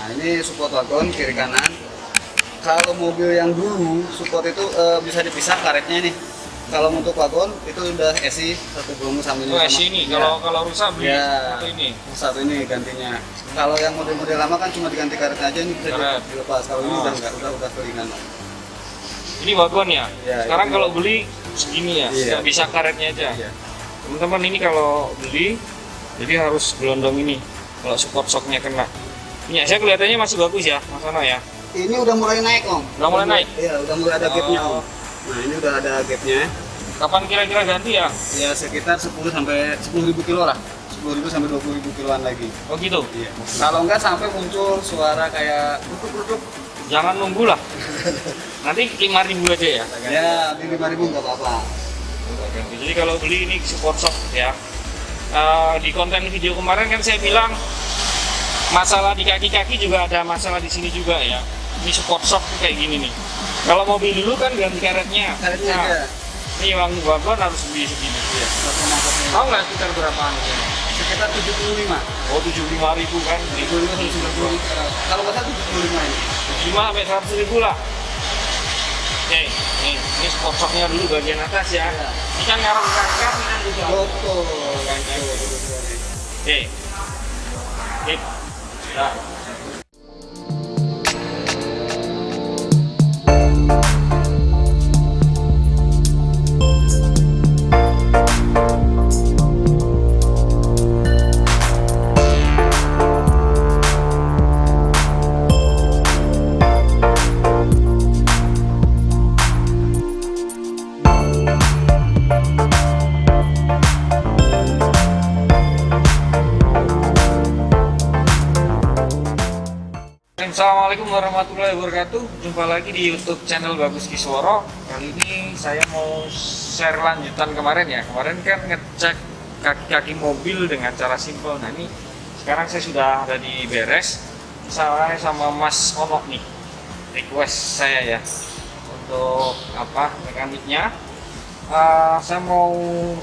Nah ini support wagon kiri kanan. Kalau mobil yang dulu support itu bisa dipisah karetnya nih. Kalau untuk wagon itu udah SI satu belum sama Oh, SI ini. Kalau rusak beli ya, satu ini. satu ini gantinya. Kalau yang model-model lama kan cuma diganti karetnya aja, ini bisa dilepas. Kalau ini udah enggak, udah kelingan. Ini wagon ya. Ya, sekarang ini kalau beli segini ya, iya, nggak bisa karetnya aja. Iya. Teman-teman ini kalau beli jadi harus gelondong ini. Kalau support shocknya kena. Minyak saya kelihatannya masih bagus ya, Mas Ono ya. Ini udah mulai naik Om. Udah mulai naik? Iya, udah mulai ada gapnya Om. Nah ini udah ada gapnya. Kapan kira-kira ganti ya? Ya sekitar 10 sampai 10.000 kilo lah. 10.000 sampai 20.000 kiloan lagi. Oh gitu? Iya. Kalau enggak sampai muncul suara kayak rutuk-rutuk. Jangan nunggu lah. Nanti 5.000 aja ya? Ya, di 5.000 nggak apa-apa. Jadi kalau beli ini support shock ya. Di konten video kemarin kan saya bilang masalah di kaki-kaki juga ada masalah di sini juga ya. Ini support shock tuh kayak gini nih. Kalau mobil dulu kan ganti karetnya. Karetnya Nah, aja. ini yang wagon harus beli segini. Iya, Tahu nggak sekitar berapaan ini? sekitar 75. Oh 75.000 kan? 75 sampai 90. Kalau nggak salah 75 ini. 5 sampai 100.000 lah. Oke, ini support shocknya dulu bagian atas ya. Iya. Ini kan ngarang kakak, ini kan juga. Betul. Oke. Oke. Nah. Assalamualaikum warahmatullahi wabarakatuh. Jumpa lagi di YouTube channel Bagus Kisworo. Kali ini saya mau share lanjutan kemarin ya. Kemarin kan ngecek kaki-kaki mobil dengan cara simpel. Nah ini sekarang saya sudah ada di beres. Saya sama Mas Ono nih. Request saya ya untuk mekaniknya. Saya mau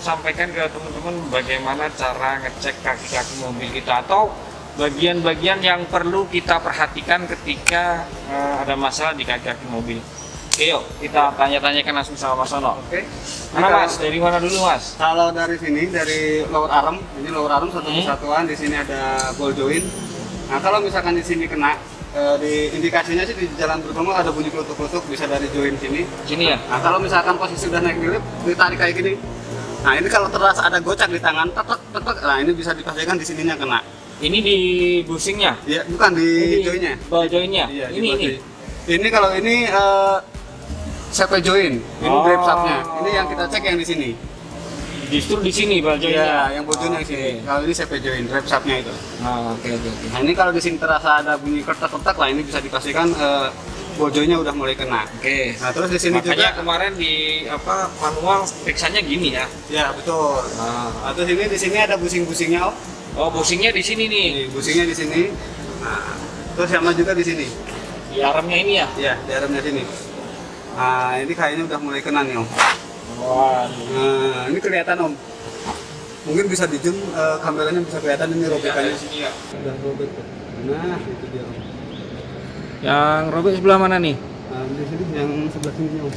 sampaikan ke teman-teman bagaimana cara ngecek kaki-kaki mobil kita atau bagian-bagian yang perlu kita perhatikan ketika ada masalah di kaki-kaki mobil. Oke yuk, kita tanya-tanyakan langsung sama Mas Ono. Oke. Mana Mas? Dari mana dulu Mas? Kalau dari sini, dari lower arm, ini lower arm satu kesatuan, di sini ada ball joint. Nah kalau misalkan di sini kena, di indikasinya sih di jalan bergelombang ada bunyi kelutuk-kelutuk, bisa dari joint sini. Sini ya? Nah kalau misalkan posisi udah naik dilip, ditarik kayak gini. Nah ini kalau terasa ada gocak di tangan, tetek, nah ini bisa dipastikan di sininya kena. Ini di busingnya? Iya, bukan di jointnya. Ball jointnya? Iya, ini. Ini kalau ini CP joint, ini grip subnya. Ini yang kita cek yang di sini. Justru di sini ball jointnya? Iya, yang ball joint yang sini. Kalau ini CP joint, grip subnya itu. Oke. Nah ini kalau di sini terasa ada bunyi kertak-kertak lah, ini bisa dipastikan ball jointnya udah mulai kena. Oke. Nah terus di sini Makanya juga kemarin di manual periksanya gini ya? ya betul. Nah terus ini di sini ada busing-busingnya Om. Oh, busingnya di sini nih. Ini busingnya di sini. Nah, terus sama juga di sini. Di armnya ini ya? Iya, di armnya sini. Nah, ini kayaknya udah mulai kena nih Om. Wah. Nah, ini kelihatan Om. Mungkin bisa di zoom kameranya bisa kelihatan ini robekannya. Sini ya. Udah robek. Nah, itu dia Om. Yang robek sebelah mana nih? Nah, di sini yang sebelah sini Om.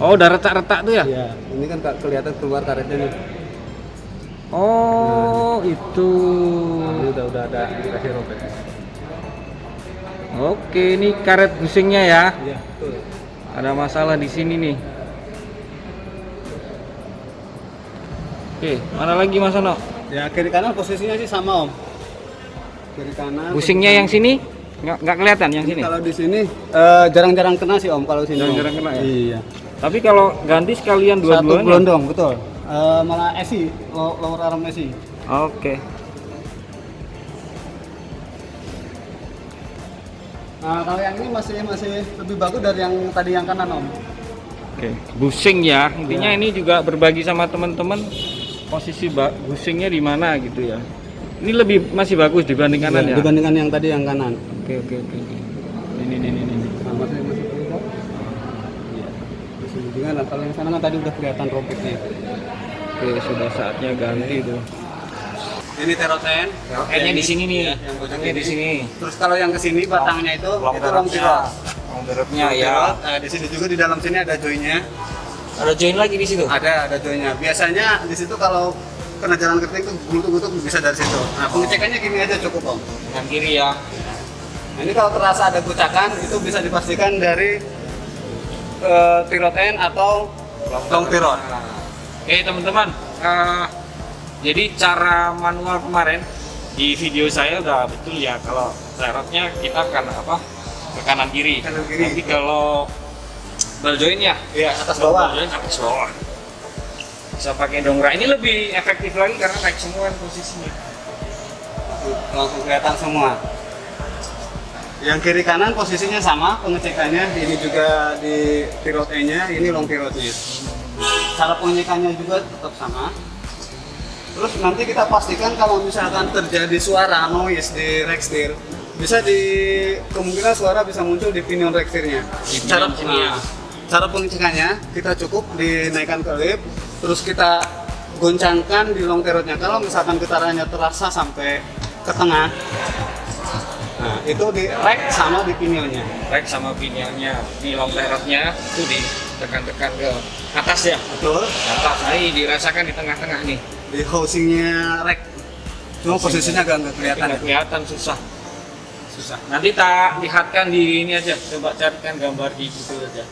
Oh, udah retak-retak tuh ya? Iya, ini kan kelihatan keluar karetnya nih. Oh, itu. Nah, ini udah ada indikasi robek. Oke, ini karet busingnya ya. Iya, betul. Ada masalah di sini nih. Oke, mana lagi Mas Ono? Ya, kiri kanan posisinya sih sama Om. Kiri kanan. Busingnya yang sini? Nggak kelihatan yang sini? Kalau di sini jarang-jarang kena sih Om kalau sini. Jarang-jarang kena ya? Iya. Tapi kalau ganti sekalian Satu dua-duanya? gelondong, betul. Malah SI, lower arm SI. Oke. Nah, kalau yang ini masih lebih bagus dari yang tadi yang kanan Om. Oke, busing ya. Intinya Ya. ini juga berbagi sama teman-teman posisi busingnya di mana gitu ya. Ini masih bagus dibanding kanan ya. Dibandingkan yang tadi yang kanan. Oke. Ini. Nah, masih bagus. Iya. Masih juga. Nah, kalau yang sana kan tadi udah kelihatan robeknya. Oke, sudah saatnya ganti tuh. Ini teroten. Terotennya di sini nih. Yang Bojongnya di sini. Terus kalau yang ke sini batangnya itu long Long pirot. pirotnya ya. Nah, di sini juga di dalam sini ada joinnya. Ada join lagi di situ. Ada joinnya. Biasanya di situ kalau kena jalan keting tuh gulutuk-gulutuk bisa dari situ. Nah, pengecekannya gini aja cukup, Om. Kanan kiri ya. Nah, ini kalau terasa ada gucakan itu bisa dipastikan dari tiroten atau long pirot. Oke teman-teman, jadi cara manual kemarin di video saya udah betul ya, kalau serotnya kita akan ke kanan kiri. Kanan kiri. Nanti kalau ball joinnya Iya, atas bawah. ball join atas bawah. Bisa pakai dongkrak, ini lebih efektif lagi karena naik semua posisinya. Langsung kelihatan semua. Yang kiri kanan posisinya sama pengecekannya, ini juga di pirotnya, ini long pirotnya. Cara pengecekannya juga tetap sama. Terus nanti kita pastikan kalau misalkan terjadi suara noise di rex steer, bisa kemungkinan suara bisa muncul di pinion rex steernya. Cara sini ya. Cara pengecekannya kita cukup dinaikkan ke lip, terus kita goncangkan di long pirotnya. Kalau misalkan getarannya terasa sampai ke tengah, nah itu di rek sama di pinionnya. Rek sama pinionnya di long lerotnya itu ditekan-tekan ke atas ya. Betul. Atas, nah ini dirasakan di tengah-tengah nih. Di housingnya rek. Cuma posisinya agak nggak kelihatan. Nggak kelihatan, susah. Nanti tak lihatkan di ini aja, coba carikan gambar di Google aja.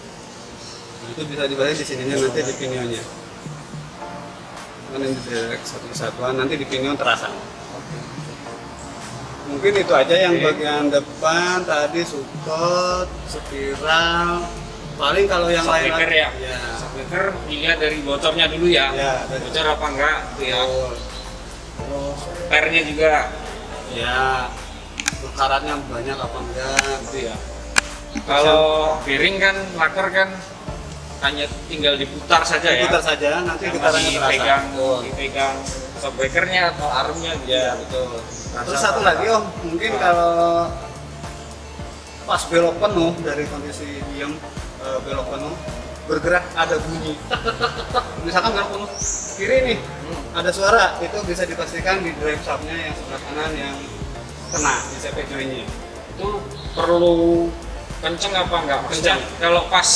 Itu bisa dibalik di sininya nanti di pinionnya. Kan ini di rek satu kesatuan, nanti di pinion terasa. Mungkin itu aja yang bagian depan tadi support, spiral. Paling kalau yang lain Shockbreaker ya. Ya. Shockbreaker dilihat dari bocornya dulu ya. Ya, dari Bocor apa enggak gitu ya. Oh, Terus pernya juga ya. Karatnya banyak apa enggak gitu ya. kalau bearing kan laker kan hanya tinggal diputar saja ya. Diputar saja, nanti Sama getarannya terasa. dipegang shockbreakernya atau armnya gitu. Ya, betul. Terasa Terus satu apa? lagi Om, mungkin kalau pas belok penuh dari kondisi diam belok penuh bergerak ada bunyi. Misalkan belok penuh kiri nih, ada suara, itu bisa dipastikan di drive shaftnya yang sebelah kanan yang kena di CP joinnya. Itu perlu kenceng apa enggak? Maksudnya kalau pas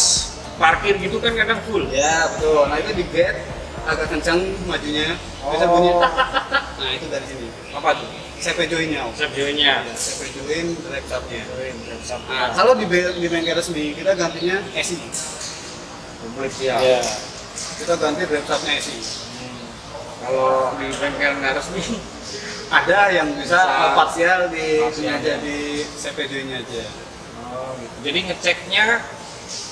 parkir gitu kan kadang full. Ya betul. Nah itu di gate agak kencang majunya, bisa bunyi tak tak tak tak. Nah itu dari sini. Apa tuh? CP joinnya Om. Step joinnya. Ya, CP join drive shaftnya. Nah, Nah, kalau di bengkel resmi kita gantinya SI. komplit ya. Ya. Kita ganti drive shaftnya SI. Kalau di bengkel nggak resmi, Ada yang bisa Bisa. parsial di Parsial, sini aja ya. di CP joinnya aja. gitu. Jadi ngeceknya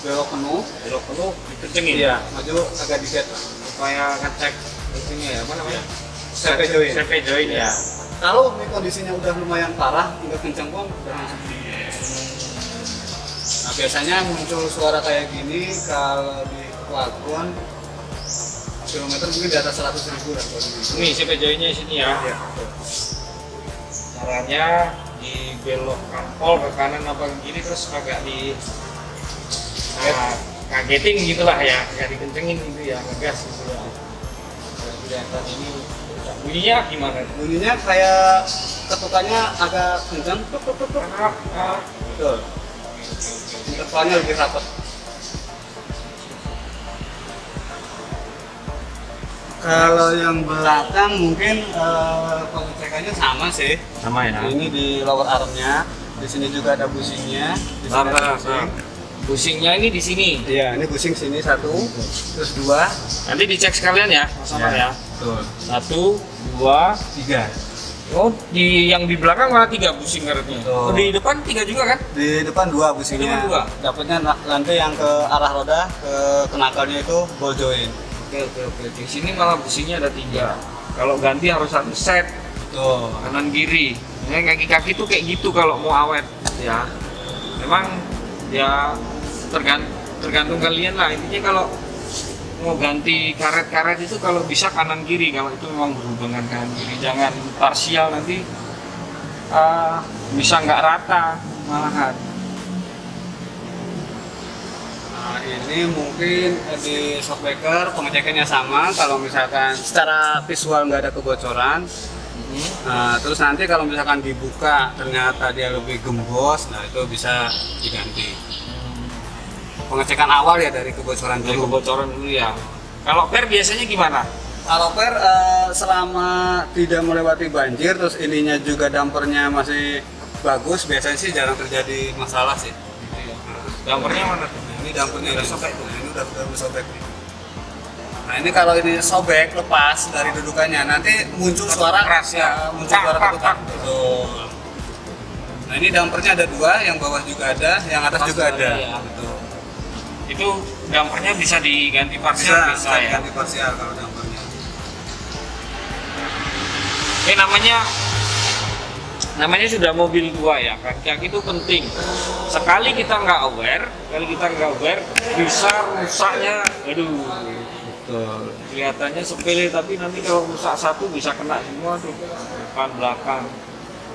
Belok penuh. belok penuh dikencengin. Iya, maju agak dikit lah. Supaya ngecek itunya ya, apa namanya? CP join. CP join ya. Kalau ini kondisinya udah lumayan parah, nggak kencang pun udah langsung. Nah biasanya muncul suara kayak gini kalau di wagon kilometer mungkin di atas 100.000 lah. Ini CP joinnya sini ya. Iya. Caranya dibelokkan pol ke kanan apa ke kiri terus agak kageting gitulah ya, agak dikencengin gitu ya, ngegas gitu ya. Biar kelihatan ini bunyinya gimana? Bunyinya kayak ketukannya agak kencang. Tuk, tuk, tuk, tuk. Betul. Intervalnya lebih rapat. Kalau yang belakang mungkin pengecekannya sama sih. Sama ya. Nah, ini di lower armnya, di sini juga ada bushingnya. Di sini ada bushing. Busingnya ini di sini. Iya, ini bushing sini satu, terus dua, Nanti dicek sekalian ya, sama ya. betul. 1, 2, Tiga. oh yang di belakang malah 3 busing karetnya. Betul. Oh, di depan 3 juga kan? Di depan dua bushingnya. Di depan dua? Dapatnya nanti yang ke arah roda, ke kenakalnya itu ball joint. Oke. Di sini malah busingnya ada 3. Kalau ganti harus 1 set Betul. kanan kiri. Ini kaki-kaki tuh kayak gitu kalau mau awet ya. Memang ya tergantung kalian lah. Intinya kalau mau ganti karet-karet itu kalau bisa kanan kiri, kalau itu memang berhubungan kanan kiri, jangan parsial nanti bisa nggak rata malahan. Nah, ini mungkin di shockbreaker pengecekannya sama. Kalau misalkan secara visual nggak ada kebocoran, Nah, terus nanti kalau misalkan dibuka ternyata dia lebih gembos, nah itu bisa diganti. Pengecekan awal ya dari kebocoran Dari dulu. kebocoran dulu ya. Kalau per biasanya gimana? Kalau per selama tidak melewati banjir, terus ininya juga dampernya masih bagus, biasanya sih jarang terjadi masalah sih. Dampernya mana tuh? Nah, ini dampernya Udah ini. sobek. Nah, ini udah sobek nih. Nah ini kalau ini sobek lepas dari dudukannya, nanti muncul suara keras ya. muncul suara ketukan. Betul. Nah ini dampernya ada dua, yang bawah juga ada, yang atas juga ada. Ya. Betul. Itu dampernya bisa diganti parsial bisa ya. ganti parsial kalau dampernya. Ini namanya sudah mobil tua ya, kaki-kaki itu penting. Sekali kita nggak aware, bisa rusaknya, aduh, Betul. kelihatannya sepele tapi nanti kalau rusak satu bisa kena semua tuh, depan belakang.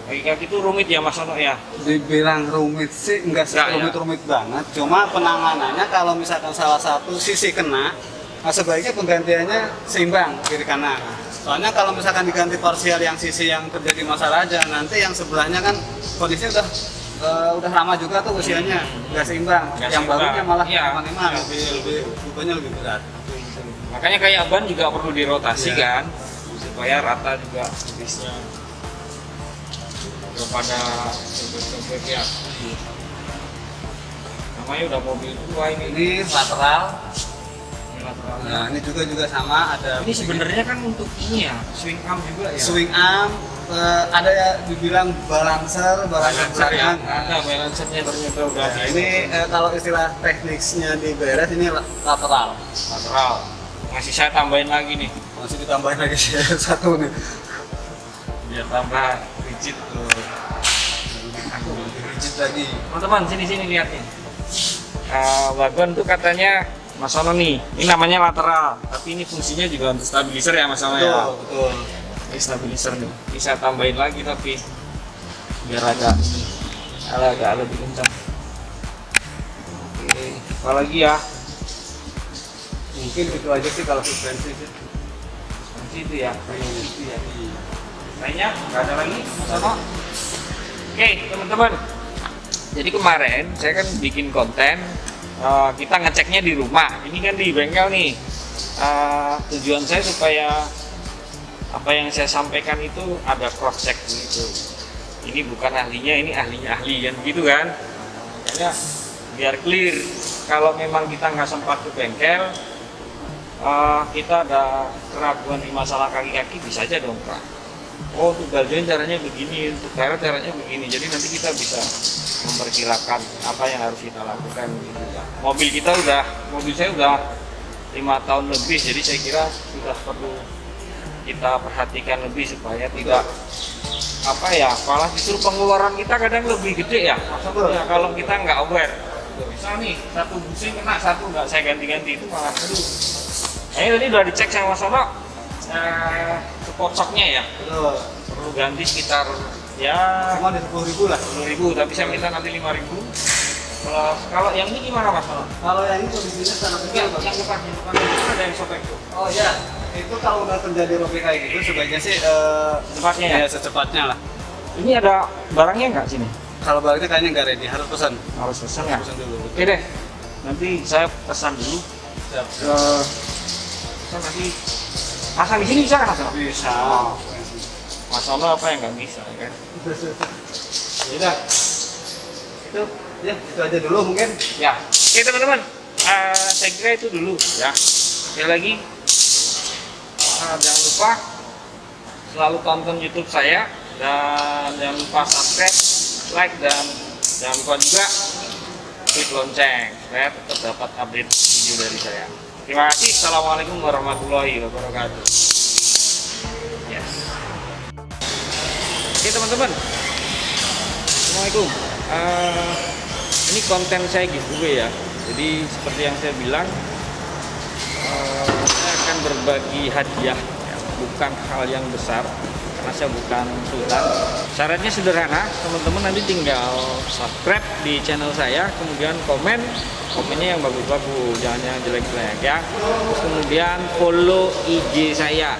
Kaki-kaki itu rumit ya Mas Ono ya. Dibilang rumit sih enggak Enggak, ya. rumit-rumit banget, cuma penanganannya kalau misalkan salah satu sisi kena, nah sebaiknya penggantiannya seimbang kiri kanan. Soalnya kalau misalkan diganti parsial yang sisi yang terjadi masalah aja, nanti yang sebelahnya kan kondisinya udah lama juga tuh usianya, nggak seimbang. Nggak Yang seimbang. barunya malah Iya. kemana-mana, lebih bebannya lebih berat. Makanya kayak ban juga perlu dirotasi Iya. kan, supaya rata juga bisnya. Daripada sobek-sobek ya. Namanya udah mobil tua ini. Ini lateral. Lateralnya. Nah ini juga sama ada. Ini sebenarnya kan untuk ini ya, swing arm juga ya. swing arm, ada ya dibilang balancer Balancer ya. belakang. Ada balancernya ternyata udah. Nah, ini kalau istilah teknisnya di beres ini lateral. lateral. Masih saya tambahin lagi nih, Masih ditambahin lagi sih satu nih. biar tambah rigid tuh. Lebih rigid lagi. Teman-teman sini lihat nih. Wagon tuh katanya Mas Ono nih, ini namanya lateral, tapi ini fungsinya juga untuk stabilizer ya Mas Ono ya. Betul. Ini stabilizer nih, ini saya tambahin lagi tapi biar agak lebih kencang. Oke, apalagi ya? Mungkin itu aja sih kalau suspensi sih. Fungsi itu ya. Itu ya. Lainnya nggak ada lagi Mas Ono. Oke teman-teman, jadi kemarin saya kan bikin konten, kita ngeceknya di rumah, ini kan di bengkel nih. Tujuan saya supaya apa yang saya sampaikan itu ada cross check gitu. Ini bukan ahlinya, ini ahlinya ahli kan gitu kan. Makanya biar clear, kalau memang kita nggak sempat ke bengkel, kita ada keraguan di masalah kaki-kaki, bisa aja dong Pak. Oh untuk ball joint caranya begini, untuk karet caranya begini, jadi nanti kita bisa memperkirakan apa yang harus kita lakukan gitu ya. Mobil saya udah 5 tahun lebih, jadi saya kira sudah perlu kita perhatikan lebih supaya tidak malah justru pengeluaran kita kadang lebih gede ya. Maksudnya kalau kita nggak aware, misal nih satu busing kena, satu nggak saya ganti-ganti, itu malah aduh. Nah, ini tadi udah dicek sama Mas Ono, support shocknya ya Betul. perlu ganti sekitar ya Semua di 10.000 lah. 10.000, tapi saya minta nanti 5.000. Kalau yang ini gimana Mas Ono? Kalau yang ini kondisinya sangat kecil. Bang. Yang depan itu ada yang sobek tuh. Oh iya, itu kalau udah terjadi robek kayak gitu sebaiknya sih Secepatnya ya? secepatnya lah. Ini ada barangnya nggak sini? Kalau baliknya kayaknya nggak ready, harus pesan. Harus pesan ya? Pesan dulu. Oke deh, nanti saya pesan dulu. Siap. Kita nanti pasang di sini bisa kan Mas Ono? Bisa. Mas Ono apa yang nggak bisa ya kan? Ya udah. Itu ya itu aja dulu mungkin. Ya, oke teman-teman, saya kira itu dulu ya. Sekali lagi, jangan lupa selalu tonton YouTube saya dan jangan lupa subscribe, like dan jangan lupa juga klik lonceng supaya tetap dapat update video dari saya. Terima kasih. Assalamualaikum warahmatullahi wabarakatuh. Yes. Oke teman-teman, assalamualaikum. Ini konten saya giveaway ya. Jadi seperti yang saya bilang, saya akan berbagi hadiah, ya, bukan hal yang besar karena saya bukan sultan. Syaratnya sederhana, teman-teman nanti tinggal subscribe di channel saya, kemudian komennya yang bagus-bagus, jangan yang jelek-jelek ya. Terus kemudian follow IG saya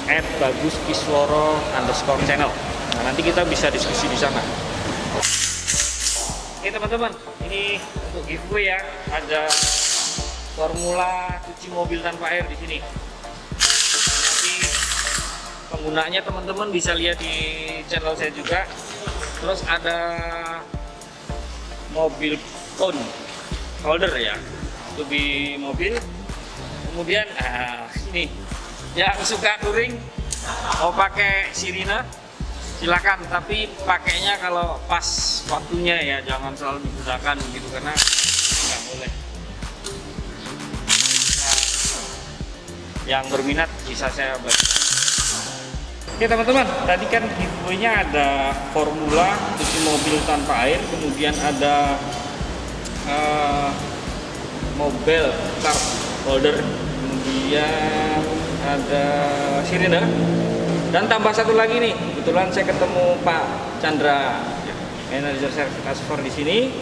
@baguskisworo_channel. Nah, nanti kita bisa diskusi di sana. Oke teman-teman, ini untuk giveaway ya. Ada formula cuci mobil tanpa air di sini. Nanti penggunaannya teman-teman bisa lihat di channel saya juga. Terus ada mobil phone holder ya, untuk di mobil. Kemudian ini yang suka touring mau pakai sirine silakan, tapi pakainya kalau pas waktunya ya, jangan selalu digunakan gitu karena nggak boleh. Nah, yang berminat bisa saya bantu. Oke teman-teman, tadi kan giveaway-nya ada formula cuci mobil tanpa air, kemudian ada mobil car holder, kemudian ada sirine, dan tambah satu lagi nih, kebetulan saya ketemu Pak Chandra, manajer service transfer di sini.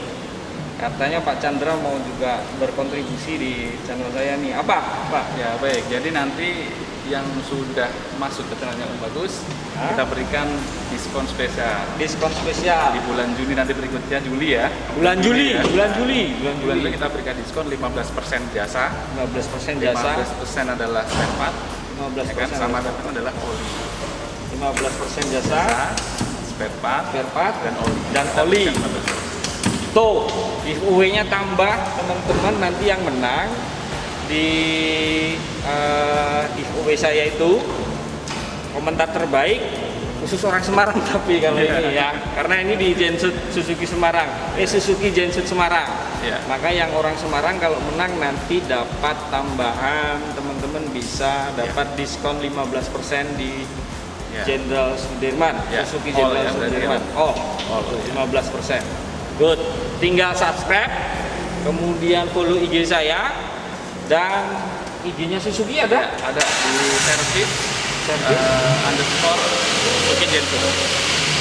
Katanya Pak Chandra mau juga berkontribusi di channel saya nih. Apa Pak? Ya baik, jadi nanti yang sudah masuk ke channelnya Om Bagus, kita berikan diskon spesial. Diskon spesial Di bulan Juni nanti berikutnya, Juli ya. bulan Juli Kita berikan diskon 15% jasa, 15% jasa, 15% adalah spare part, 15% ya kan, sama adalah oli. 15% jasa, Spare part, dan oli. Tuh, giveaway-nya tambah teman-teman, nanti yang menang di giveaway saya itu komentar terbaik khusus orang Semarang tapi kalau ini ya, karena ini di Genset Suzuki Semarang, Suzuki Genset Semarang. Maka yang orang Semarang kalau menang nanti dapat tambahan, teman-teman bisa dapat diskon 15% di Jenderal Sudirman, Suzuki Jenderal Sudirman. 15%. Good. Tinggal subscribe, kemudian follow IG saya, dan IG-nya Suzuki ada di service underscore Suzuki Genset.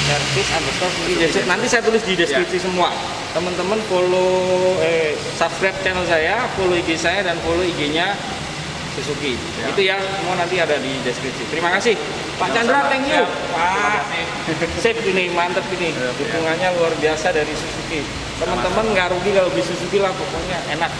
Service underscore Suzuki Genset. Nanti saya tulis di deskripsi semua. Teman-teman follow, subscribe channel saya, follow IG saya, dan follow IG-nya Suzuki. Itu ya, semua nanti ada di deskripsi. Terima kasih Pak Chandra, thank you Pak. Sip ini, mantep ini, dukungannya luar biasa dari Suzuki. Teman-teman nggak rugi kalau beli Suzuki lah, pokoknya enak.